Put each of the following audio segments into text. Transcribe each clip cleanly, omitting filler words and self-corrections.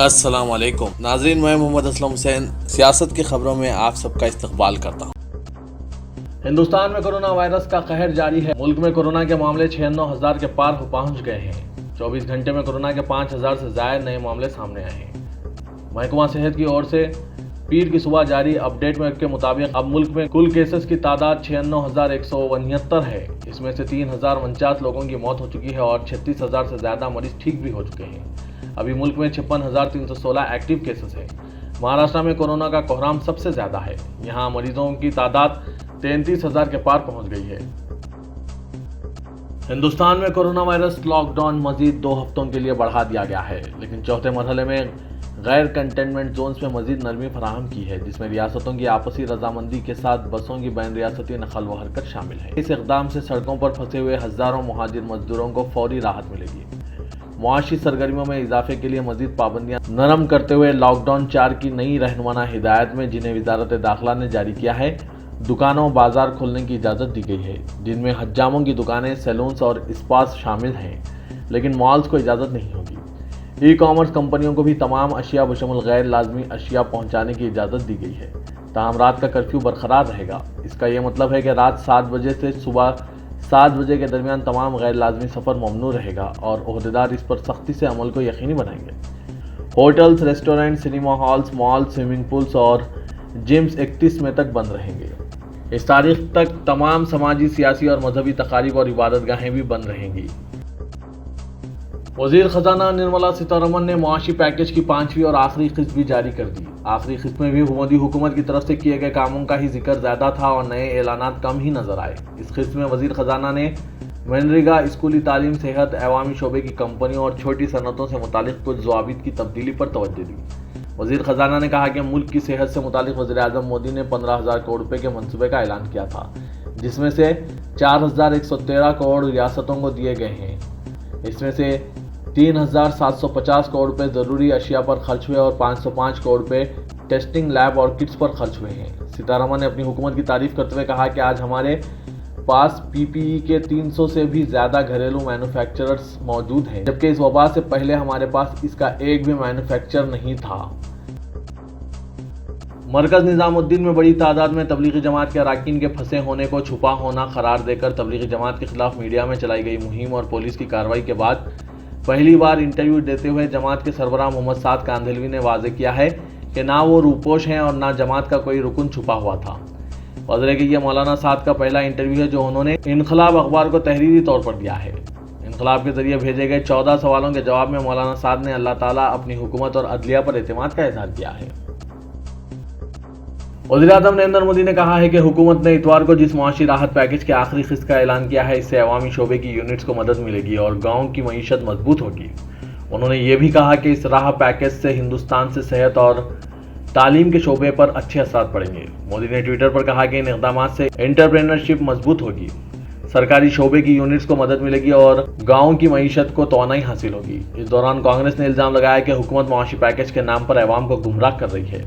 السلام علیکم ناظرین، میں محمد اسلم حسین سیاست کی خبروں میں آپ سب کا استقبال کرتا ہوں۔ ہندوستان میں کورونا وائرس کا قہر جاری ہے۔ ملک میں کورونا کے معاملے 96,000 کے پار پہنچ گئے ہیں۔ 24 گھنٹے میں کورونا کے 5,000 سے زائد نئے معاملے سامنے آئے ہیں۔ محکمہ صحت کی اور سے پیر کی صبح جاری اپ ڈیٹ کے مطابق اب ملک میں کل کیسز کی تعداد 96,169 ہے۔ اس میں سے 3,049 لوگوں کی موت ہو چکی ہے اور 36,000 سے زیادہ مریض ٹھیک بھی ہو چکے ہیں۔ ابھی ملک میں 56,316 ایکٹیو کیسز ہیں۔ مہاراشٹر میں کورونا کا کوہرام سب سے زیادہ ہے۔ یہاں مریضوں کی تعداد 33,000 کے پار پہنچ گئی ہے۔ ہندوستان میں کورونا وائرس لاک ڈاؤن مزید 2 ہفتوں کے لیے بڑھا دیا گیا ہے، لیکن چوتھے مرحلے میں غیر کنٹینمنٹ زونز میں مزید نرمی فراہم کی ہے، جس میں ریاستوں کی آپسی رضامندی کے ساتھ بسوں کی بین ریاستی نقل و حرکت شامل ہے۔ اس اقدام سے سڑکوں پر پھنسے ہوئے ہزاروں مہاجر مزدوروں کو فوری راحت ملے گی۔ معاشی سرگرمیوں میں اضافے کے لیے مزید پابندیاں نرم کرتے ہوئے لاک ڈاؤن 4 کی نئی رہنما ہدایات میں، جنہیں وزارت داخلہ نے جاری کیا ہے، دکانوں بازار کھولنے کی اجازت دی گئی ہے، جن میں حجاموں کی دکانیں، سیلونز اور اسپاس شامل ہیں، لیکن مالز کو اجازت نہیں ہوگی۔ ای کامرس کمپنیوں کو بھی تمام اشیاء بشمول غیر لازمی اشیاء پہنچانے کی اجازت دی گئی ہے، تاہم رات کا کرفیو برقرار رہے گا۔ اس کا یہ مطلب ہے کہ رات 7 بجے سے صبح 7 بجے کے درمیان تمام غیر لازمی سفر ممنوع رہے گا اور عہدیدار اس پر سختی سے عمل کو یقینی بنائیں گے۔ ہوٹلز، ریسٹورنٹ، سنیما ہالز، مال، سوئمنگ پولز اور جمز 31 مئی تک بند رہیں گے۔ اس تاریخ تک تمام سماجی، سیاسی اور مذہبی تقاریب اور عبادت گاہیں بھی بند رہیں گی۔ وزیر خزانہ نرملا سیتارمن نے معاشی پیکیج کی 5ویں اور آخری قسط بھی جاری کر دی۔ آخری قسط میں بھی مودی حکومت کی طرف سے کیے گئے کاموں کا ہی ذکر زیادہ تھا اور نئے اعلانات کم ہی نظر آئے۔ اس قسط میں وزیر خزانہ نے منریگا، اسکولی تعلیم، صحت، عوامی شعبے کی کمپنیوں اور چھوٹی صنعتوں سے متعلق کچھ ضوابط کی تبدیلی پر توجہ دی۔ وزیر خزانہ نے کہا کہ ملک کی صحت سے متعلق وزیر اعظم مودی نے 15,000 کروڑ روپے کے منصوبے کا اعلان کیا تھا، جس میں سے 4,113 کروڑ ریاستوں کو دیے گئے ہیں۔ اس میں سے 3,750 کروڑ روپے ضروری اشیاء پر خرچ ہوئے اور 505 کروڑ روپے ٹیسٹنگ لیب اور کٹس پر خرچ ہوئے ہیں۔ سیتارمن نے اپنی حکومت کی تعریف کرتے ہوئے کہا کہ آج ہمارے پاس پی پی ای کے 300 سے بھی زیادہ گھریلو مینوفیکچررز موجود ہیں، جبکہ اس وبا سے پہلے ہمارے پاس اس کا ایک بھی مینوفیکچر نہیں تھا۔ مرکز نظام الدین میں بڑی تعداد میں تبلیغی جماعت کے اراکین کے پھنسے ہونے کو چھپا ہونا قرار دے کر تبلیغی جماعت کے خلاف میڈیا میں چلائی گئی مہم اور پولیس کی کارروائی کے بعد پہلی بار انٹرویو دیتے ہوئے جماعت کے سربراہ محمد سعد کاندھلوی نے واضح کیا ہے کہ نہ وہ روپوش ہیں اور نہ جماعت کا کوئی رکن چھپا ہوا تھا۔ واضح ہے کہ یہ مولانا سعد کا پہلا انٹرویو ہے جو انہوں نے انقلاب اخبار کو تحریری طور پر دیا ہے۔ انقلاب کے ذریعے بھیجے گئے 14 سوالوں کے جواب میں مولانا سعد نے اللہ تعالیٰ، اپنی حکومت اور عدلیہ پر اعتماد کا اظہار کیا ہے۔ وزیر اعظم نریندر مودی نے کہا ہے کہ حکومت نے اتوار کو جس معاشی راحت پیکیج کے آخری قسط کا اعلان کیا ہے، اس سے عوامی شعبے کی یونٹس کو مدد ملے گی اور گاؤں کی معیشت مضبوط ہوگی۔ انہوں نے یہ بھی کہا کہ اس راحت پیکیج سے ہندوستان سے صحت اور تعلیم کے شعبے پر اچھے اثرات پڑیں گے۔ مودی نے ٹویٹر پر کہا کہ ان اقدامات سے انٹرپرینرشپ مضبوط ہوگی، سرکاری شعبے کی یونٹس کو مدد ملے گی اور گاؤں کی معیشت کو توانائی حاصل ہوگی۔ اس دوران کانگریس نے الزام لگایا کہ حکومت معاشی پیکیج کے نام پر عوام کو گمراہ کر رہی ہے۔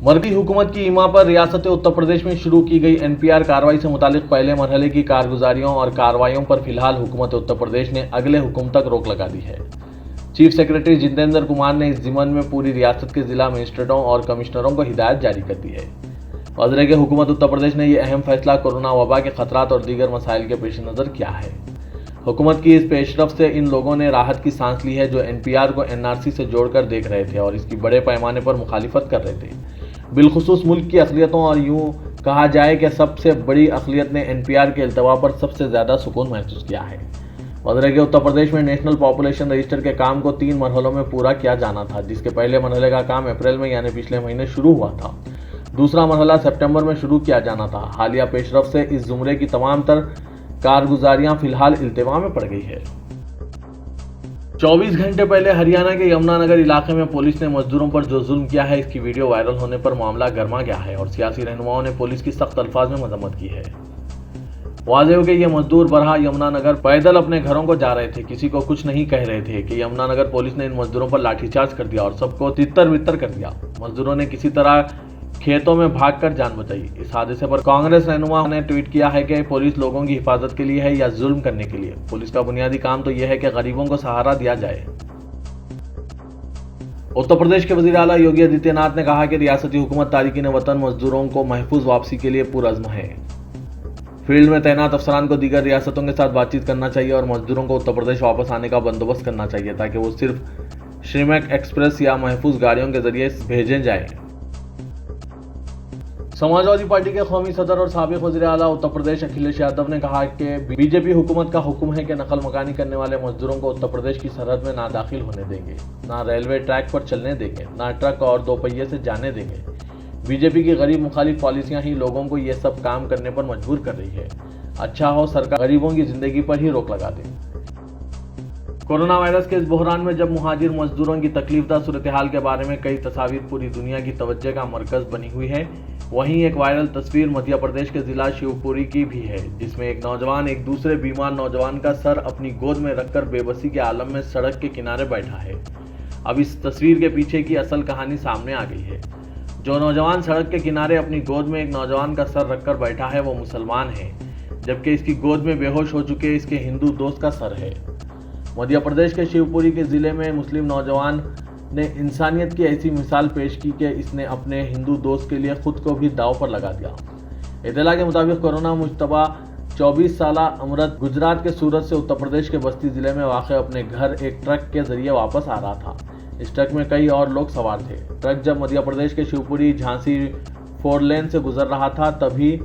مرکزی حکومت کی ایما پر ریاست اتر پردیش میں شروع کی گئی NPR کارروائی سے متعلق پہلے مرحلے کی کارگزاریوں اور کارروائیوں پر فی الحال حکومت اتر پردیش نے اگلے حکم تک روک لگا دی ہے۔ چیف سیکرٹری جتیندر کمار نے اس ضمن میں پوری ریاست کے ضلع مجسٹریٹوں اور کمشنروں کو ہدایت جاری کر دی ہے۔ واضح ہے کہ حکومت اتر پردیش نے یہ اہم فیصلہ کورونا وبا کے خطرات اور دیگر مسائل کے پیش نظر کیا ہے۔ حکومت کی اس پیش رفت سے ان لوگوں نے راحت کی سانس لی ہے جو NPR کو NRC سے جوڑ کر دیکھ رہے تھے اور اس کی بڑے پیمانے پر مخالفت کر رہے تھے، بالخصوص ملک کی اقلیتوں، اور یوں کہا جائے کہ سب سے بڑی اقلیت نے NPR کے التوا پر سب سے زیادہ سکون محسوس کیا ہے۔ واضح ہے کہ اتر پردیش میں نیشنل پاپولیشن رجسٹر کے کام کو 3 مرحلوں میں پورا کیا جانا تھا، جس کے پہلے مرحلے کا کام اپریل میں یعنی پچھلے مہینے شروع ہوا تھا۔ دوسرا مرحلہ سپٹمبر میں شروع کیا جانا تھا۔ حالیہ پیش رفت سے اس زمرے کی تمام تر کارگزاریاں فی الحال التوا میں پڑ گئی ہے۔ 24 گھنٹے پہلے ہریانہ کے یمنا نگر علاقے میں پولیس نے مزدوروں پر جو ظلم کیا ہے، اس کی ویڈیو وائرل ہونے پر معاملہ گرما گیا ہے اور سیاسی رہنماؤں نے پولیس کی سخت الفاظ میں مذمت کی ہے۔ واضح ہو کہ یہ مزدور برہا یمنا نگر پیدل اپنے گھروں کو جا رہے تھے، کسی کو کچھ نہیں کہہ رہے تھے کہ یمنا نگر پولیس نے ان مزدوروں پر لاٹھی چارج کر دیا اور سب کو تتر بتر کر دیا۔ مزدوروں نے کسی طرح کھیتوں میں بھاگ کر جان بچائی۔ اس حادثے پر کانگریس رہنما نے ٹویٹ کیا ہے کہ پولیس لوگوں کی حفاظت کے لیے ہے یا ظلم کرنے کے لیے؟ پولیس کا بنیادی کام تو یہ ہے کہ غریبوں کو سہارا دیا جائے۔ उत्तर प्रदेश के वज़ीर आला योगी आदित्यनाथ ने कहा कि रियासती हुकूमत तारिकीन वतन मजदूरों को महफूज वापसी के लिए पुरअज़्म है। फील्ड में तैनात अफसरान को दीगर रियासतों के साथ बातचीत करना चाहिए और मजदूरों को उत्तर प्रदेश वापस आने का बंदोबस्त करना चाहिए ताकि वो सिर्फ श्रीमेक एक्सप्रेस या महफूज गाड़ियों के जरिए भेजे जाएं। समाजवादी पार्टी के कौमी सदर और साबिक वज़ीर आला उत्तर प्रदेश अखिलेश यादव ने कहा कि बीजेपी हुकूमत का हुक्म है कि नकल मकानी करने वाले मजदूरों को उत्तर प्रदेश की सरहद में ना दाखिल होने देंगे, ना रेलवे ट्रैक पर चलने देंगे, ना ट्रक और दो पहिए से जाने देंगे। बीजेपी की गरीब मुखालिफ पॉलिसियां ही लोगों को ये सब काम करने पर मजबूर कर रही है। अच्छा हो सरकार गरीबों की जिंदगी पर ही रोक लगा दे। कोरोना वायरस के इस बहरान में जब मुहाजिर मजदूरों की तकलीफदा सूरत हाल के बारे में कई तस्वीर पूरी दुनिया की तवज्जो का मरकज बनी हुई है, वहीं एक वायरल तस्वीर मध्य प्रदेश के जिला शिवपुरी की भी है, जिसमें एक नौजवान एक दूसरे बीमार नौजवान का सर अपनी गोद में रखकर बेबसी के आलम में सड़क के किनारे बैठा है। अब इस तस्वीर के पीछे की असल कहानी सामने आ गई है। जो नौजवान सड़क के किनारे अपनी गोद में एक नौजवान का सर रखकर बैठा है वो मुसलमान है, जबकि इसकी गोद में बेहोश हो चुके इसके हिंदू दोस्त का सर है। मध्य प्रदेश के शिवपुरी के जिले में मुस्लिम नौजवान ने इंसानियत की ऐसी मिसाल पेश की कि इसने अपने हिंदू दोस्त के लिए खुद को भी दांव पर लगा दिया। इत्तला के मुताबिक कोरोना मुश्तबा 24 साला अमृत गुजरात के सूरत से उत्तर प्रदेश के बस्ती जिले में वाक़ अपने घर एक ट्रक के जरिए वापस आ रहा था। इस ट्रक में कई और लोग सवार थे। ट्रक जब मध्य प्रदेश के शिवपुरी झांसी 4 लेन से गुजर रहा था तभी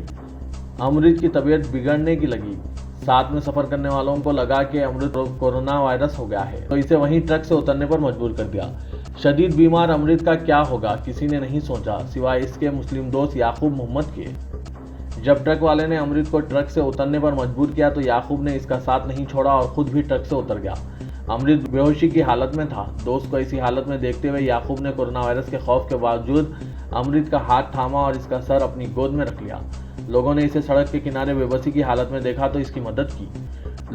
अमृत की तबीयत बिगड़ने की लगी। साथ में सफर करने वालों को लगा कि अमृत को कोरोना वायरस हो गया है, तो इसे वहीं ट्रक से उतरने पर मजबूर कर दिया। शदीद बीमार अमृत का क्या होगा किसी ने नहीं सोचा, सिवाय इसके मुस्लिम दोस्त याकूब मोहम्मद के। जब ट्रक वाले ने अमृत को ट्रक से उतरने पर मजबूर किया तो याकूब ने इसका साथ नहीं छोड़ा और खुद भी ट्रक से उतर गया। अमृत बेहोशी की हालत में था। दोस्त को ऐसी हालत में देखते हुए याकूब ने कोरोना वायरस के खौफ के बावजूद अमृत का हाथ थामा और इसका सर अपनी गोद में रख लिया। लोगों ने इसे सड़क के किनारे बेबसी की हालत में देखा तो इसकी मदद की।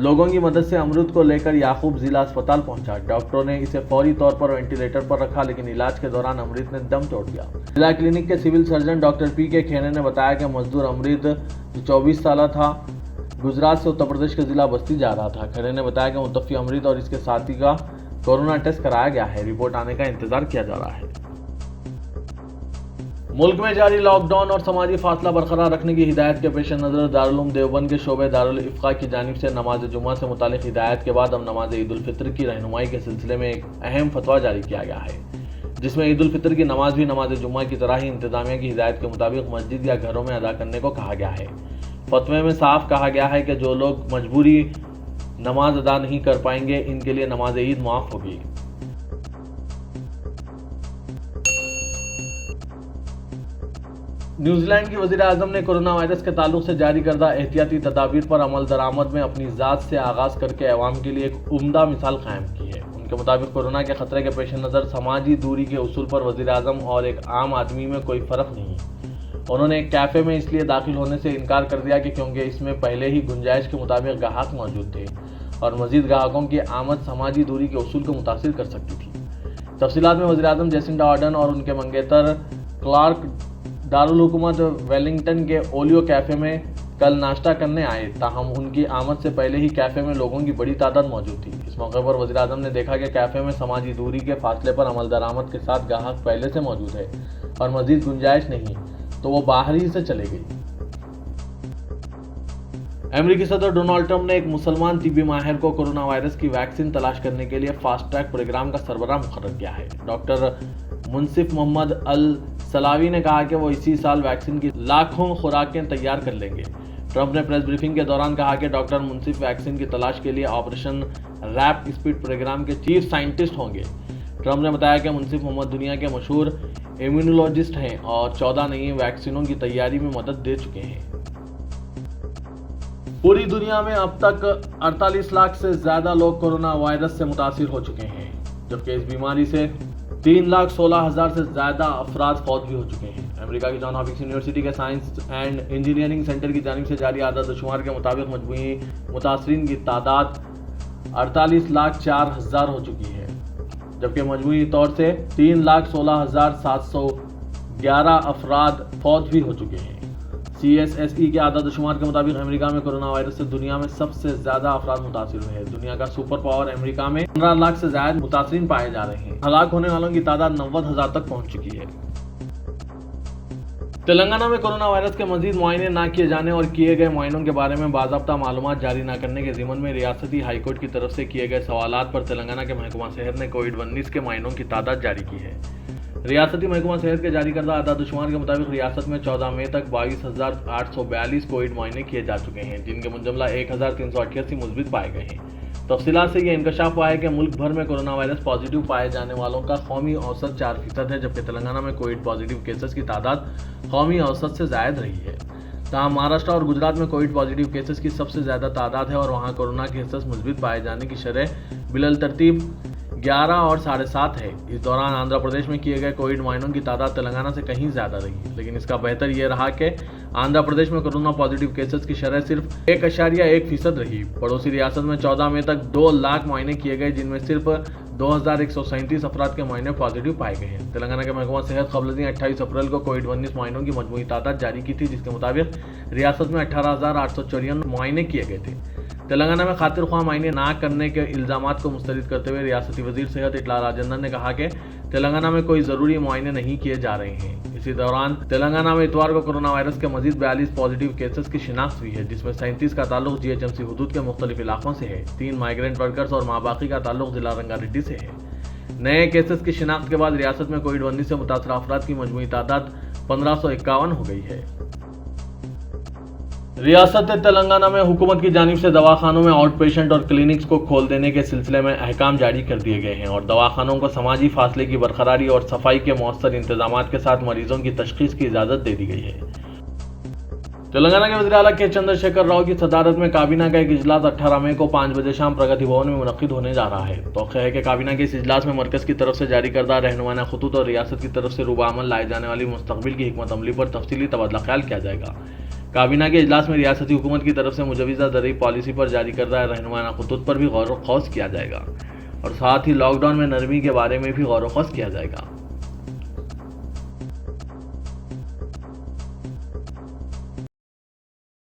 लोगों की मदद से अमृत को लेकर याकूब जिला अस्पताल पहुंचा। डॉक्टरों ने इसे फौरी तौर पर वेंटिलेटर पर रखा, लेकिन इलाज के दौरान अमृत ने दम तोड़ दिया। जिला क्लिनिक के सिविल सर्जन डॉक्टर पी के खेने ने बताया कि मजदूर अमृत 24 साल था, गुजरात से उत्तर प्रदेश के जिला बस्ती जा रहा था। खेने ने बताया कि मुतफ़ी अमृत और इसके साथी का कोरोना टेस्ट कराया गया है। रिपोर्ट आने का इंतजार किया जा रहा है। मुल्क में जारी लॉकडाउन और समाजी फासला बरकरार रखने की हिदायत के पेश नज़र दारुल उलूम देवबंद के शोबे दारुल इफ्का की जानिब से नमाज जुम्मा से मुतालिक हिदायत के बाद अब नमाज ईद उल फितर की रहनुमाई के सिलसिले में एक अहम फतवा जारी किया गया है, जिसमें ईद उल फितर की नमाज भी नमाज जुम्मा की तरह ही इंतजामिया की हिदायत के मुताबिक मस्जिद या घरों में अदा करने को कहा गया है। फतवे में साफ कहा गया है कि जो लोग मजबूरी नमाज अदा नहीं कर पाएंगे इनके लिए नमाज ईद माफ होगी। न्यूजीलैंड की वज़ीर आज़म ने कोरोना वायरस के ताल्लुक से जारी करदा एहतियाती तदाबीर पर अमल दरामद में अपनी ज़ात से आगाज़ करके अवाम के लिए एक उम्दा मिसाल कायम की है। उनके मुताबिक कोरोना के खतरे के पेश नज़र समाजी दूरी के उसूल पर वज़ीर आज़म और एक आम आदमी में कोई फ़र्क नहीं। उन्होंने एक कैफ़े में इसलिए दाखिल होने से इनकार कर दिया कि क्योंकि इसमें पहले ही गुंजाइश के मुताबिक ग्राहक मौजूद थे और मज़ीद ग्राहकों की आमद समाजी दूरी के उसूल को मुतासिर कर सकती थी। तफसीलात में वज़ीर आज़म जेसिंडा आर्डन और उनके मंगेतर क्लार्क दारुल हुकूमत वेलिंगटन के ओलियो कैफ़े में कल नाश्ता करने आए, ताहम उनकी आमद से पहले ही कैफ़े में लोगों की बड़ी तादाद मौजूद थी। इस मौके पर वज़ीर आज़म ने देखा कि कैफ़े में समाजी दूरी के फासले पर अमल दरामद के साथ ग्राहक पहले से मौजूद है और मज़ीद गुंजाइश नहीं, तो वो बाहर ही से चले गई। अमेरिकी सदर डोनाल्ड ट्रंप ने एक मुसलमान तिब्बी माहिर को कोरोना वायरस की वैक्सीन तलाश करने के लिए फास्ट ट्रैक प्रोग्राम का सरबराह मुकर्रर किया है। डॉक्टर मुनसिफ मोहम्मद अल सलावी ने कहा कि वो इसी साल वैक्सीन की लाखों खुराकें तैयार कर लेंगे। ट्रंप ने प्रेस ब्रीफिंग के दौरान कहा कि डॉक्टर मुनसिफ वैक्सीन की तलाश के लिए ऑपरेशन रैप स्पीड प्रोग्राम के चीफ साइंटिस्ट होंगे। ट्रंप ने बताया कि मुनसिफ मोहम्मद दुनिया के मशहूर इम्यूनोलॉजिस्ट हैं और 14 नई वैक्सीनों की तैयारी में मदद दे चुके हैं। पूरी दुनिया में अब तक 48 लाख से ज्यादा लोग कोरोना वायरस से मुतासिर हो चुके हैं, जबकि इस बीमारी से 3,16,000 से ज्यादा अफराद फौत भी हो चुके हैं। अमेरिका की जॉन हॉपकिंस यूनिवर्सिटी के साइंस एंड इंजीनियरिंग सेंटर की जानिब से जारी आदाद-ओ-शुमार के मुताबिक मजमूई मुतासरीन की तादाद 48,04,000 हो चुकी है, जबकि मजमूई तौर से 3,16,711 अफराद फौत भी हो चुके हैं। CSSE के आदाद शुमार के मुताबिक अमेरिका में कोरोना वायरस से दुनिया में सबसे ज्यादा अफराद मुतासिर हुए हैं। दुनिया का सुपर पावर अमेरिका में 15 लाख से ज्यादा मुतासिरीन पाए जा रहे हैं। हलाक होने वालों की तादाद 90,000 तक पहुंच चुकी है। तेलंगाना में कोरोना वायरस के मजीद मुआयने न किए जाने और किए गए मुआयनों के बारे में बाज़ाब्ता मालूमात जारी न करने के ज़िम्मन में रियासती हाईकोर्ट की तरफ से किए गए सवालात पर तेलंगाना के महकमा सेहत ने कोविड-19 के मुआयनों की तादाद जारी की है। रियासती महकमा सेहत के जारी करदा आदाद-ओ-शुमार के मुताबिक रियासत में 14 मई तक 22,842 कोविड मुआयने किए जा चुके हैं, जिनके मुजमला 1,388 मुस्बित पाए गए हैं। तफसीलात से यह इंकशाफ हुआ है कि मुल्क भर में कोरोना वायरस पॉजिटिव पाए जाने वालों का कौमी औसत 4% है, जबकि तेलंगाना में कोविड पॉजिटिव केसेस की तादाद कौमी औसत से ज़ायद रही है। तहाँ महाराष्ट्र और गुजरात में कोविड पॉजिटिव केसेस की सबसे ज़्यादा तादाद है और वहाँ कोरोना केसेस मुस्बित पाए जाने की शरह बिलल तरतीब 11 और 7.5 है। इस दौरान आंध्र प्रदेश में किए गए कोविड मुआयनों की तादाद तेलंगाना से कहीं ज़्यादा रही है, लेकिन इसका बेहतर ये रहा कि आंध्र प्रदेश में कोरोना पॉजिटिव केसेस की शरह सिर्फ 1.1% रही। पड़ोसी रियासत में 14 मई तक 2 लाख मुआयने किए गए, जिनमें सिर्फ 2,137 अफराद के मुआयने पॉजिटिव पाए गए हैं। तेलंगाना के महकमा सेहत क़ब्ल 28 अप्रैल को कोविड-19 मुआयनों की मजमूई तादाद जारी की थी, जिसके मुताबिक रियासत में 18,854 मुआयने किए गए थे। तेलंगाना में खातिर ख्वाह मुआयने ना करने के इल्जामात को मुस्तरद करते हुए रियासती वजीर सेहत इटला राजेंद्र ने कहा कि तेलंगाना में कोई ज़रूरी मुआयने नहीं किए जा रहे हैं। इसी दौरान तेलंगाना में इतवार को कोरोना वायरस के मजीद 42 पॉजिटिव केसेस की शिनाख्त हुई है, जिसमें 37 का ताल्लुक GHMC हुदूद के मुख्तलिफ इलाकों से है। 3 माइग्रेंट वर्कर्स और माबाकी का ताल्लुक जिला रंगारेड्डी से है। नए केसेस की शिनाख्त के बाद रियासत में कोविड-19 से मुतासर अफराद की मजमूई तादाद 1551 हो गई है। रियासत तेलंगाना में हुकूमत की जानिब से दवाखानों में आउट पेशेंट और क्लिनिक्स को खोल देने के सिलसिले में अहकाम जारी कर दिए गए हैं और दवाखानों को समाजी फासले की बरकरारी और सफाई के मौसर इंतजामात के साथ मरीजों की तशखीस की इजाज़त दे दी गई है। तेलंगाना के वज़ीर आला के चंद्रशेखर राव की सदारत में काबीना का एक इजलास 18 मई को 5 बजे शाम प्रगति भवन में मुनक्किद होने जा रहा है। तौक़े है कि काबीना के इस इजलास में मरकज़ की तरफ से जारी करदा रहनुमाना खुतूत और रियासत की तरफ से रूबाअमल लाए जाने वाली मुस्तक़बिल की हिकमत अमली पर तफसीली तबादला ख्याल किया जाएगा। काबीना के इजलास में रियासती हुकूमत की तरफ से मुजवज़ा ज़रई पॉलिसी पर जारी करदा रहनुमाना खुतूत पर भी गौर व खौस किया जाएगा और साथ ही लॉकडाउन में नरमी के बारे में भी गौर व खौस किया जाएगा।